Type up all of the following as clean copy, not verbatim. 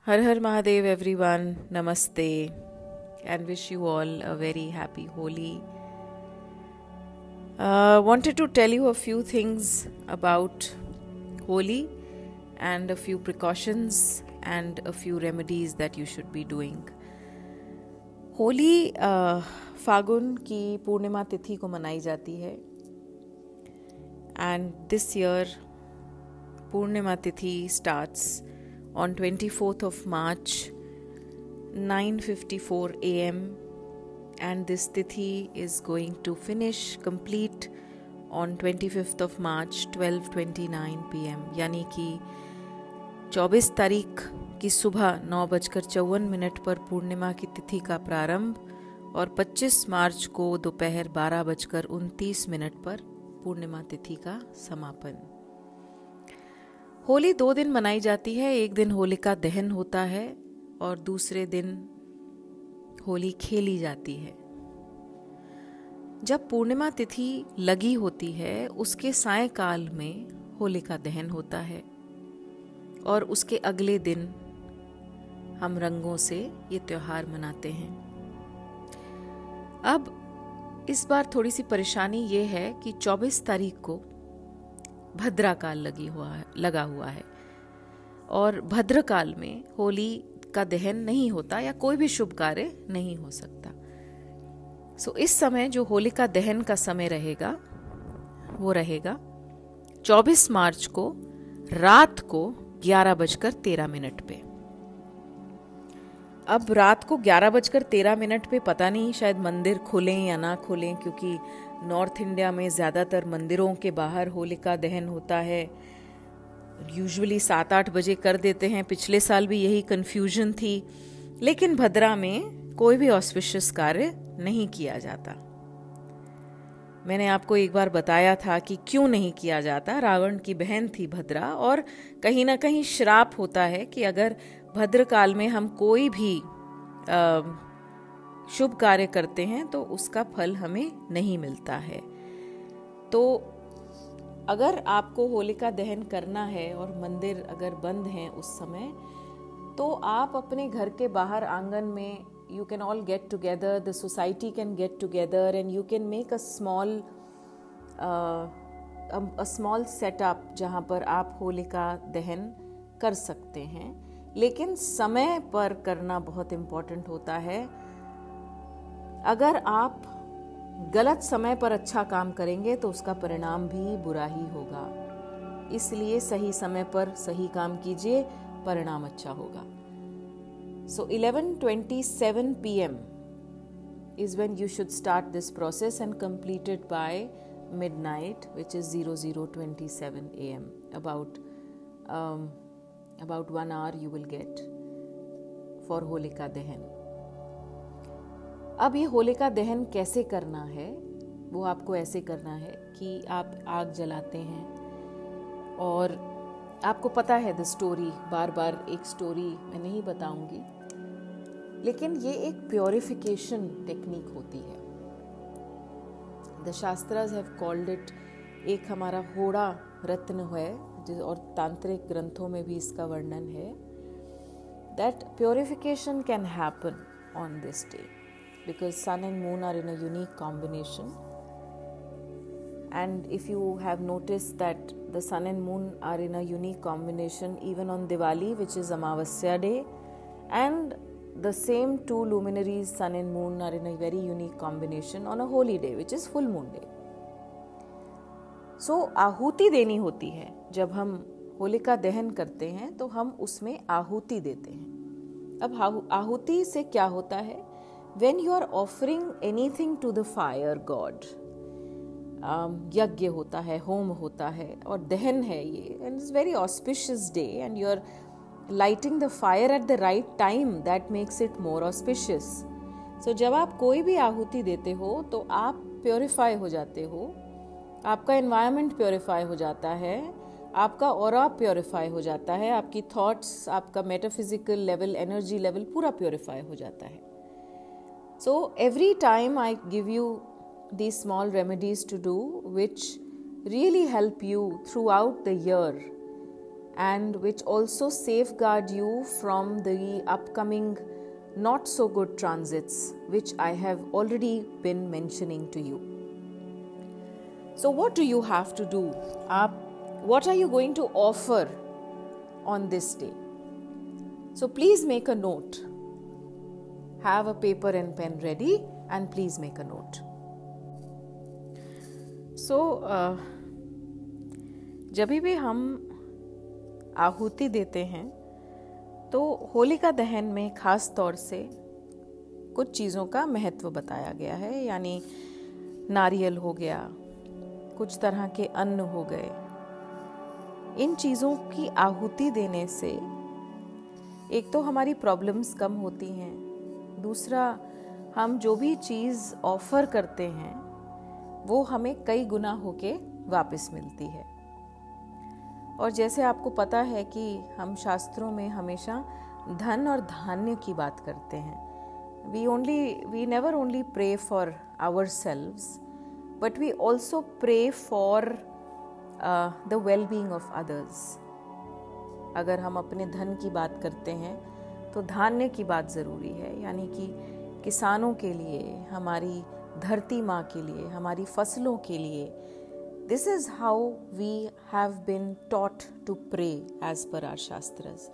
Har Har Mahadev everyone, Namaste, and wish you all a very happy Holi. Wanted to tell you a few things about Holi and a few precautions and a few remedies that you should be doing. Holi फागुन की पूर्णिमा तिथि को मनाई जाती है and this year पूर्णिमा तिथि starts on 24th of March 9:54 am and this tithi is going to finish complete on 25th of March 12:29 pm यानी कि 24 तारीख की सुबह 9:54 पर पूर्णिमा की तिथि का प्रारंभ और 25 मार्च को दोपहर 12:29 पर पूर्णिमा तिथि का समापन। होली 2 दिन मनाई जाती है। एक दिन होलिका दहन होता है और दूसरे दिन होली खेली जाती है। जब पूर्णिमा तिथि लगी होती है उसके सायंकाल में होलिका दहन होता है और उसके अगले दिन हम रंगों से ये त्योहार मनाते हैं। अब इस बार थोड़ी सी परेशानी ये है कि 24 तारीख को भद्राकाल लगा हुआ है और भद्रकाल में होली का दहन नहीं होता या कोई भी शुभ कार्य नहीं हो सकता। सो इस समय जो होलिका दहन का समय रहेगा वो रहेगा 24 मार्च को रात को 11:13 पे। अब रात को 11:13 पे पता नहीं शायद मंदिर खुलें या ना खुलें, क्योंकि नॉर्थ इंडिया में ज़्यादातर मंदिरों के बाहर होलिका दहन होता है। यूजुअली 7-8 बजे कर देते हैं। पिछले साल भी यही कन्फ्यूजन थी, लेकिन भद्रा में कोई भी ऑस्पिशियस कार्य नहीं किया जाता। मैंने आपको एक बार बताया था कि क्यों नहीं किया जाता। रावण की बहन थी भद्रा और कहीं ना कहीं श्राप होता है कि अगर भद्रकाल में हम कोई भी शुभ कार्य करते हैं तो उसका फल हमें नहीं मिलता है। तो अगर आपको होलिका दहन करना है और मंदिर अगर बंद हैं उस समय, तो आप अपने घर के बाहर आंगन में you can all get together, the society can get together and you can make a small setup जहाँ पर आप होलिका दहन कर सकते हैं। लेकिन समय पर करना बहुत इम्पोर्टेंट होता है। अगर आप गलत समय पर अच्छा काम करेंगे तो उसका परिणाम भी बुरा ही होगा। इसलिए सही समय पर सही काम कीजिए, परिणाम अच्छा होगा। So 11:27 p.m. is when you should start this process and complete it by midnight, which is 00:27 a.m. About 1 hour you will get for Holika दहन। अब ये होलिका दहन कैसे करना है, वो आपको ऐसे करना है कि आप आग जलाते हैं और आपको पता है द स्टोरी, बार बार एक स्टोरी मैं नहीं बताऊंगी, लेकिन ये एक प्योरिफिकेशन टेक्निक होती है। The shastras have called it, एक हमारा होड़ा रत्न है और तांत्रिक ग्रंथों में भी इसका वर्णन है, that purification can happen on this day because sun and moon are in a unique combination, and if you have noticed that the sun and moon are in a unique combination even on Diwali, which is Amavasya day, and the same two luminaries sun and moon are in a very unique combination on a holy day, which is full moon day. So आहुति देनी होती है। जब हम होलिका दहन करते हैं तो हम उसमें आहुति देते हैं। अब आहुति से क्या होता है? When you are offering anything to the fire god, यज्ञ होता है, होम होता है और दहन है ये, and it's very auspicious day and you are lighting the fire at the right time, that makes it more auspicious. So जब आप कोई भी आहुति देते हो तो आप प्योरीफाई हो जाते हो, आपका एनवायरनमेंट प्योरीफाई हो जाता है, आपका ऑरा प्योरीफाई हो जाता है, आपकी थॉट्स, आपका मेटाफिजिकल लेवल, एनर्जी लेवल पूरा प्योरीफाई हो जाता है। So every time I give you these small remedies to do which really help you throughout the year and which also safeguard you from the upcoming not so good transits which I have already been mentioning to you. So what do you have to do? What are you going to offer on this day? So please make a note. Have a paper and pen ready and please make a note. So जब भी हम आहुति देते हैं तो होलिका दहन में खास तौर से कुछ चीज़ों का महत्व बताया गया है, यानी नारियल हो गया, कुछ तरह के अन्न हो गए। इन चीज़ों की आहुति देने से एक तो हमारी प्रॉब्लम्स कम होती हैं, दूसरा हम जो भी चीज़ ऑफर करते हैं वो हमें कई गुना होके वापस मिलती है। और जैसे आपको पता है कि हम शास्त्रों में हमेशा धन और धान्य की बात करते हैं। We never only pray for ourselves, but we also pray for the well-being of others. अगर हम अपने धन की बात करते हैं तो धान्य की बात ज़रूरी है, यानी कि किसानों के लिए, हमारी धरती माँ के लिए, हमारी फसलों के लिए। This is how we have been taught to pray as per our Shastras.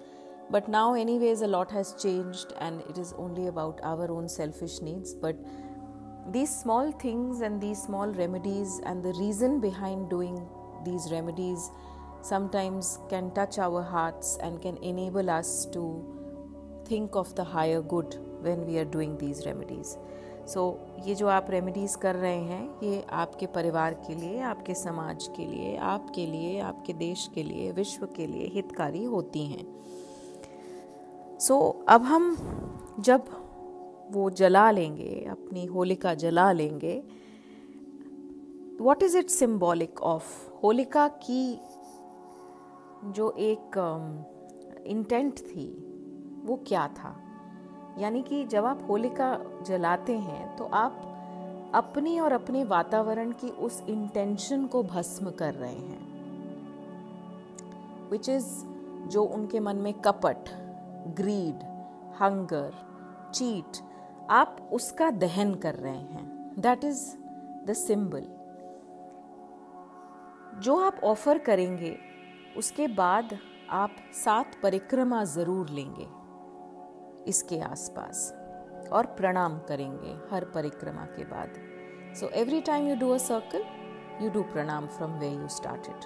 But now anyways a lot has changed and it is only about our own selfish needs. But these small things and these small remedies and the reason behind doing these remedies sometimes can touch our hearts and can enable us to think of the higher good when we are doing these remedies. So ये जो आप remedies कर रहे हैं ये आपके परिवार के लिए, आपके समाज के लिए, आपके लिए, आपके देश के लिए, विश्व के लिए हितकारी होती हैं। So अब हम जब वो जला लेंगे, अपनी होलिका जला लेंगे, what is it symbolic of? Holika की जो एक इंटेंट थी वो क्या था? यानी कि जब आप होलिका जलाते हैं तो आप अपनी और अपने वातावरण की उस इंटेंशन को भस्म कर रहे हैं, विच इज जो उनके मन में कपट, ग्रीड, हंगर, चीट, आप उसका दहन कर रहे हैं। That is the symbol. जो आप ऑफर करेंगे उसके बाद आप 7 परिक्रमा जरूर लेंगे इसके आसपास और प्रणाम करेंगे हर परिक्रमा के बाद। So every time you do a circle, you do pranam from where you started.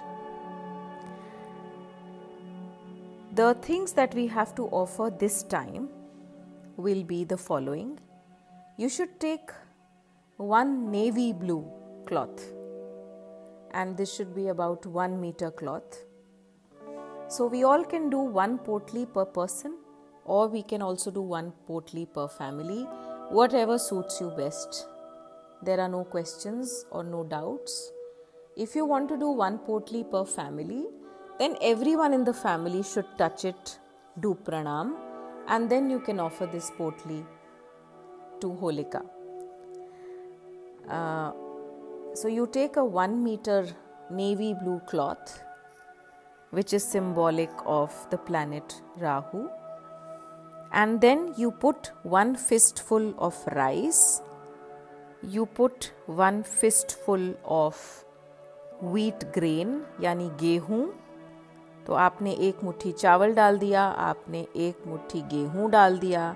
The things that we have to offer this time will be the following. You should take 1 navy blue cloth, and this should be about 1 meter cloth. So we all can do 1 potli per person, or we can also do 1 potli per family, whatever suits you best. There are no questions or no doubts. If you want to do 1 potli per family, then everyone in the family should touch it, do pranam, and then you can offer this potli to Holika. So you take a 1 meter navy blue cloth, which is symbolic of the planet Rahu, and then you put 1 fistful of rice, you put 1 fistful of wheat grain यानी गेहूं. तो आपने 1 मुट्ठी चावल डाल दिया, आपने 1 मुट्ठी गेहूं डाल दिया.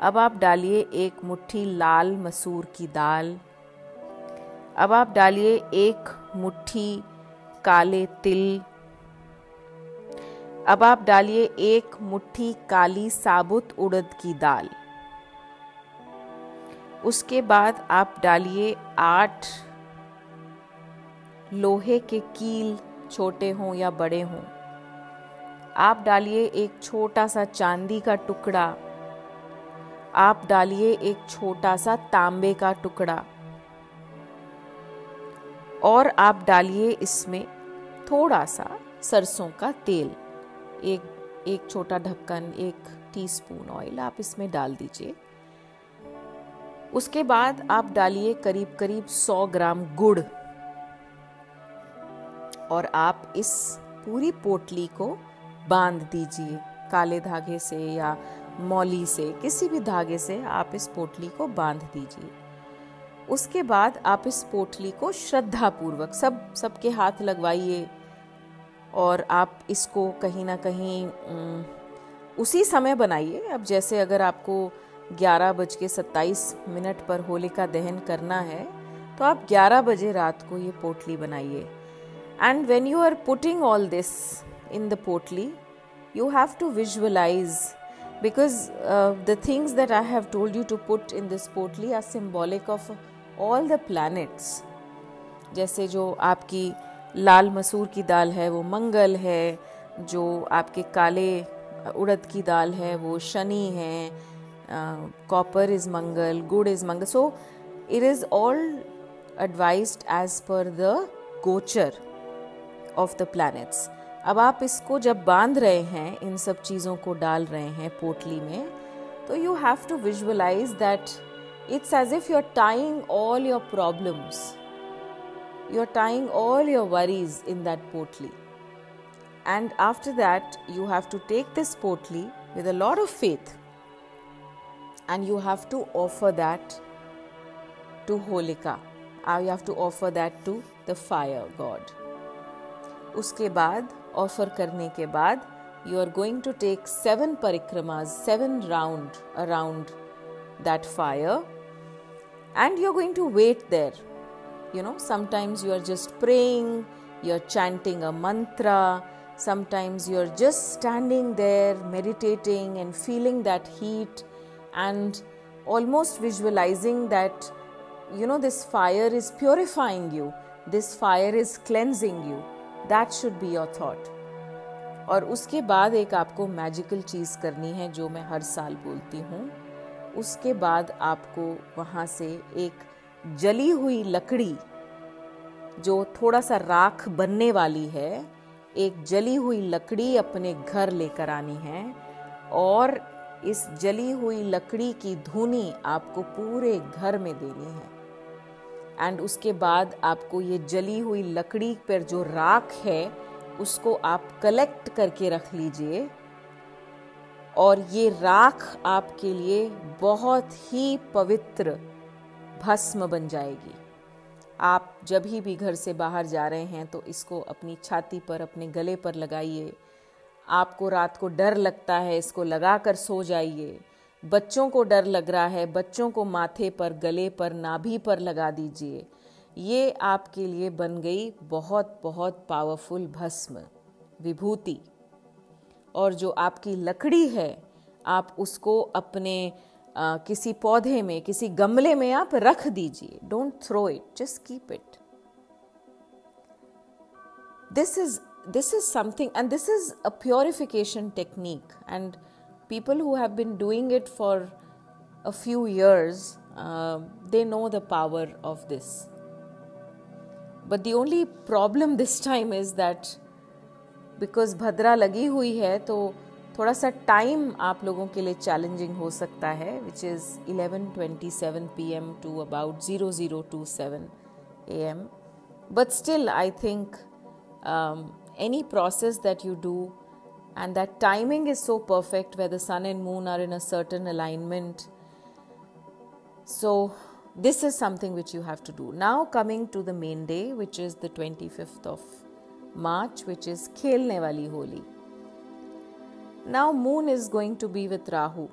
अब आप डालिए 1 मुट्ठी लाल मसूर की दाल. अब आप डालिए 1 मुट्ठी काले तिल. अब आप डालिए 1 मुट्ठी काली साबुत उड़द की दाल. उसके बाद आप डालिए 8 लोहे के कील, छोटे हों या बड़े हों. आप डालिए 1 छोटा सा चांदी का टुकड़ा. आप डालिए 1 छोटा सा तांबे का टुकड़ा. और आप डालिए इसमें थोड़ा सा सरसों का तेल. एक छोटा ढक्कन, 1 टीस्पून ऑयल आप इसमें डाल दीजिए. उसके बाद आप डालिए करीब करीब 100 ग्राम गुड़. और आप इस पूरी पोटली को बांध दीजिए, काले धागे से या मौली से, किसी भी धागे से आप इस पोटली को बांध दीजिए। उसके बाद आप इस पोटली को श्रद्धा पूर्वक सबके हाथ लगवाइए और आप इसको कहीं ना कहीं उसी समय बनाइए। अब जैसे अगर आपको 11:27 पर होलिका दहन करना है तो आप 11 बजे रात को ये पोटली बनाइए। And when you are putting all this in the potli, you have to visualize, because the things that I have told you to put in this potli are symbolic of all the planets. जैसे जो आपकी लाल मसूर की दाल है वो मंगल है, जो आपके काले उड़द की दाल है वो शनि है, कॉपर इज मंगल, गुड़ is Mangal. So it is all advised as per the गोचर of the planets. अब आप इसको जब बांध रहे हैं, इन सब चीज़ों को डाल रहे हैं पोटली में, तो you have to visualize that it's as if you are tying all your problems, you are tying all your worries in that potli. And after that, you have to take this potli with a lot of faith and you have to offer that to Holika. You have to offer that to the fire god. उसके बाद, offer करने के बाद, you are going to take 7 parikramas, 7 round around that fire, and you are going to wait there. You know, sometimes you are just praying, you are chanting a mantra. Sometimes you're just standing there meditating and feeling that heat and almost visualizing that, you know, this fire is purifying you, this fire is cleansing you. That should be your thought. और उसके बाद एक आपको magical चीज़ करनी है जो मैं हर साल बोलती हूँ. उसके बाद आपको वहाँ से एक जली हुई लकड़ी, जो थोड़ा सा राख बनने वाली है, एक जली हुई लकड़ी अपने घर लेकर आनी है और इस जली हुई लकड़ी की धूनी आपको पूरे घर में देनी है. एंड उसके बाद आपको ये जली हुई लकड़ी पर जो राख है उसको आप कलेक्ट करके रख लीजिए और ये राख आपके लिए बहुत ही पवित्र भस्म बन जाएगी. आप जब भी घर से बाहर जा रहे हैं तो इसको अपनी छाती पर, अपने गले पर लगाइए. आपको रात को डर लगता है, इसको लगाकर सो जाइए. बच्चों को डर लग रहा है, बच्चों को माथे पर, गले पर, नाभि पर लगा दीजिए. ये आपके लिए बन गई बहुत बहुत पावरफुल भस्म, विभूति. और जो आपकी लकड़ी है, आप उसको अपने किसी पौधे में, किसी गमले में आप रख दीजिए. Don't throw it, just keep it. This is something, and this is a purification technique, and people who have been doing it for a few years, they know the power of this. But the only problem this time is that because भद्रा लगी हुई है तो थोड़ा सा time आप लोगों के लिए चैलेंजिंग हो सकता है, which is 11:27 PM to about 00:27 AM. But still, I think any process that you do, and that timing is so perfect where the sun and moon are in a certain alignment. So this is something which you have to do. Now coming to the main day, which is the 25th of March, which is Khelne Wali Holi. Now moon is going to be with Rahu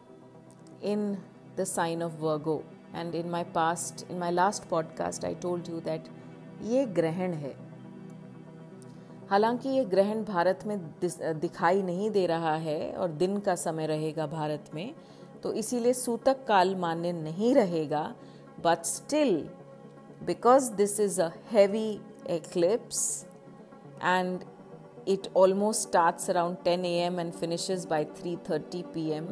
in the sign of Virgo. And in my last podcast, I told you that ये ग्रहण है. हालांकि ये ग्रहण भारत में दिखाई नहीं दे रहा है और दिन का समय रहेगा भारत में, तो इसीलिए सूतक काल मान्य नहीं रहेगा. But still, because this is a heavy eclipse and it almost starts around 10 AM and finishes by 3:30 PM.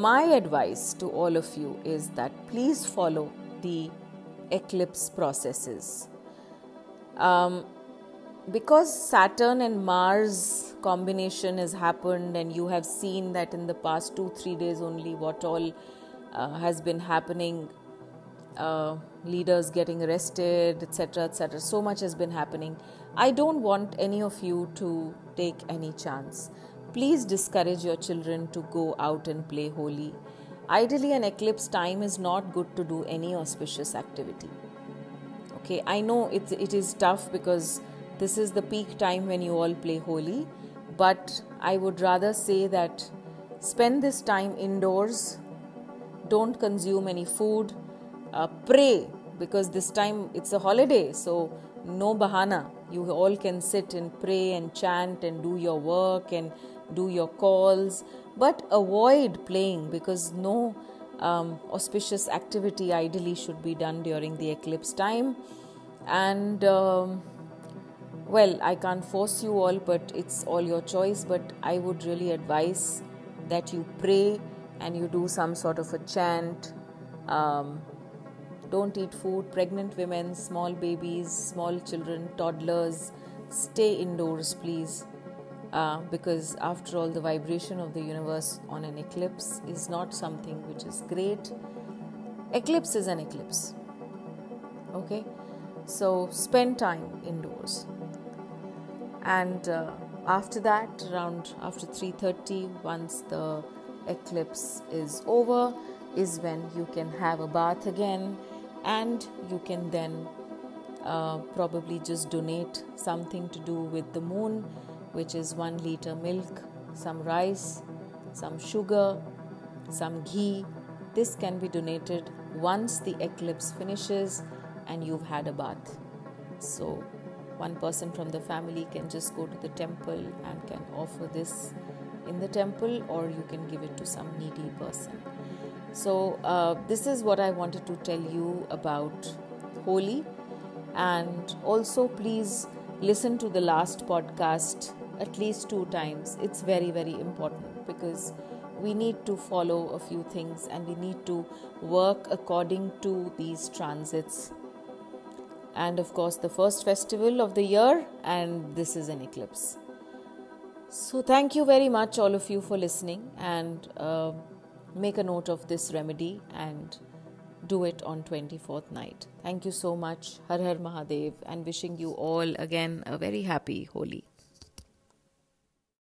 My advice to all of you is that please follow the eclipse processes. Because Saturn and Mars combination has happened and you have seen that in the past 2-3 days only what all has been happening, leaders getting arrested, etc., etc. So much has been happening. I don't want any of you to take any chance. Please discourage your children to go out and play Holi. Ideally, an eclipse time is not good to do any auspicious activity. Okay, I know it is tough because this is the peak time when you all play Holi, but I would rather say that spend this time indoors, don't consume any food, pray, because this time it's a holiday, so no bahana. You all can sit and pray and chant and do your work and do your calls, but avoid playing because no auspicious activity ideally should be done during the eclipse time. And well, I can't force you all, but it's all your choice. But I would really advise that you pray and you do some sort of a chant. Don't eat food. Pregnant women, small babies, small children, toddlers, stay indoors, please. Because after all, the vibration of the universe on an eclipse is not something which is great. Eclipse is an eclipse. Okay? So spend time indoors. And after that, around after 3:30, once the eclipse is over, is when you can have a bath again, and you can then probably just donate something to do with the moon, which is 1 liter milk, some rice, some sugar, some ghee. This can be donated once the eclipse finishes and you've had a bath. So one person from the family can just go to the temple and can offer this in the temple, or you can give it to some needy person. So this is what I wanted to tell you about Holi. And also please listen to the last podcast at least 2 times. It's very, very important because we need to follow a few things and we need to work according to these transits. And of course, the first festival of the year, and this is an eclipse. So thank you very much, all of you, for listening, and make a note of this remedy and do it on 24th night. Thank you so much. Har Har Mahadev, and wishing you all again a very happy Holi.